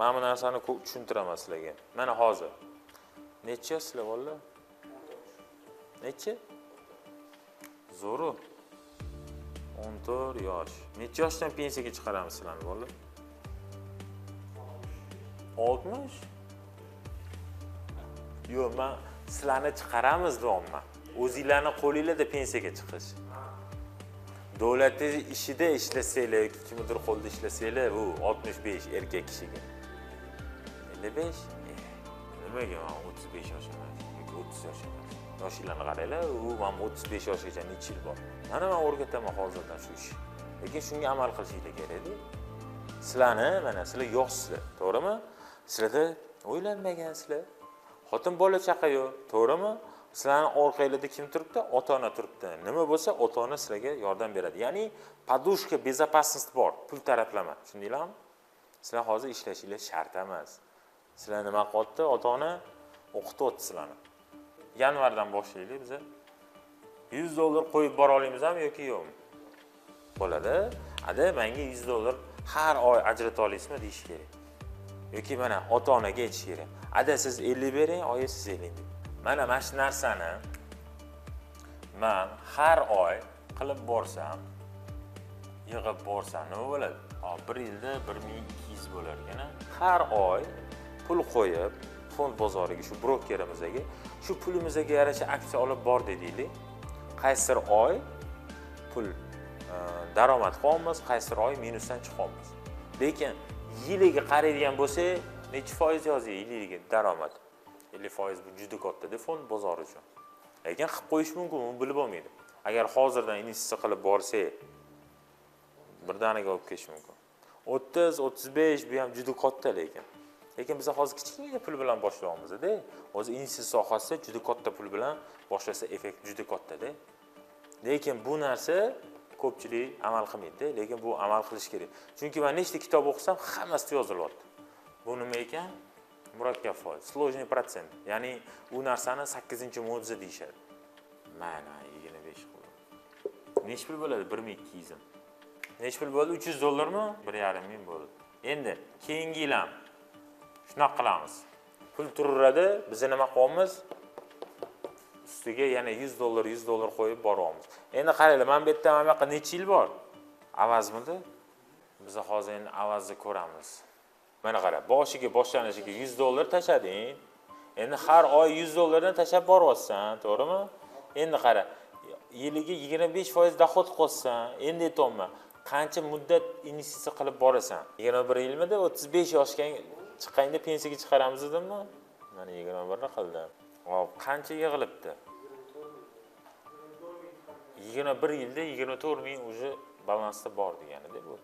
Mana bu narsani tushuntiraman sizlarga. Mana hozir. Necha yoshsizlar bolalar? Necha? Zo'ru. 14 yosh. Necha yoshdan pensiyaga chiqaramiz sizlarni bolalar? 60? Yo'q, men sizlarni chiqaramiz deyapman. O'zingizlarning qo'lingizda pensiyaga chiqish. Davlat ishida ishlasanglar yoki kimdir qo'lda ishlasanglar, bu 65 erkak kishiga. 55? Nimaga men 35 yosh emas, yoki 30 yosh emas. Yoshinglarni qaranglar, u men 35 yoshgacha necha yil bor. Mana men o'rgataman hozirdan shu ish. Lekin shunga amal qilishinglar kerak-ku. Sizlarni, mana sizlar yoshsizlar, to'g'rimi? Sizlarda o'ylanmagansizlar. Xotin bola chaqa yo'q, to'g'rimi? Sizlarning orqangizda kim turibdi? Ota-ona turibdi. Nima bo'lsa, ota-ona sizlarga yordam beradi. Ya'ni podushka безопасность bor, pul taraflama. Tushundinglarmi? Sizlar hozir ishlashingiz shart emas. Sizlar nima qilyapti? Ota-ona o'qityapti sizlarni. Yanvardan boshlaylik biz. $100 qo'yib bora olamizmi yoki yo'qmi? Bo'ladi. Ada menga $100 har oy ajrata olasizmi deyish kerak. Yoki mana ota-onaga aytish kerak. Ada siz 50 bering, oyi siz 50 bering. Mana shu narsani men har oy qilib borsam, yig'ib borsam nima bo'ladi? Bir yilda 1200 bo'lar ekan. Har oy pul qo'yib fond bozoriga, shu brokerimizga, shu pulimizga yarasha aksiya olib bor deylik. Qaysi oy pul daromad qilamiz, qaysi oy minusdan chiqamiz. Lekin yiliga qaraydigan bo'lsa, necha foiz yozing yiliga daromad? 50% bu juda katta-da fond bozori uchun. Lekin qilib qo'yish mumkin, uni bilib olmaydi. Agar hozirdan investitsiya qilib borsak, birdaniga olib ketish mumkin. 30-35 bu ham juda katta lekin. Lekin biz hozir kichkina pul bilan boshlayapmiz-da. Hozir investitsiya sohasida juda katta pul bilan boshlasa effekt juda katta-da. Lekin bu narsa ko'pchilik amal qilmaydi, lekin bu amal qilish kerak. Chunki men nechta kitob o'qisam, hammasida yozilyapti. Bu nima ekan? Murakkab foiz, сложный процент. Ya'ni u narsani 8-mo'jiza deyshadi. Mana 25 pul. Nech pul bo'ladi? 1200 im. Nech pul bo'ldi? $300 mi? 1,5 ming bo'ldi. Endi keyingi yil ham shunaqa qilamiz. Pul turadi, biz nima qilamiz? Ustiga yana $100 qo'yib boramiz. Endi qaranglar, men bu yerda mana bu yoqqa necha yil bor? Avazmidi? Biz hozir endi avazni ko'ramiz. Mana qara, boshiga boshlanishiga $100 tashlading. Endi har oy $100 dan tashab boryapsan, to'g'rimi? Endi qara, yiliga 25% dohod qilsan, endi aytayman, qancha muddat investitsiya qilib borasan? 21 yilmida 35 yoshga chiqqanda pensiyaga chiqaramiz dedimmi? Mana 21 ni qildim. Hop, qancha yig'ilibdi? 21 yilda 24 ming уже balansda bor degani-da bu.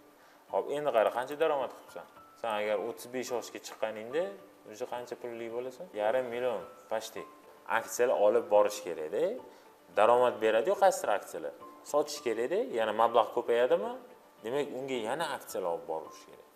Hop, endi qara, qancha daromad qilibsan? Sen agar 35 yoshga chiqqaningda, o'sha qancha pulli bo'lasan? $500 million pashti aksiyalar olib borish kerak-da. Daromad beradi-yu qaysidir aksiyalar. Sotish kerak-da, yana mablag' ko'payadimi? Demak, unga yana aksiyalar olib borish kerak.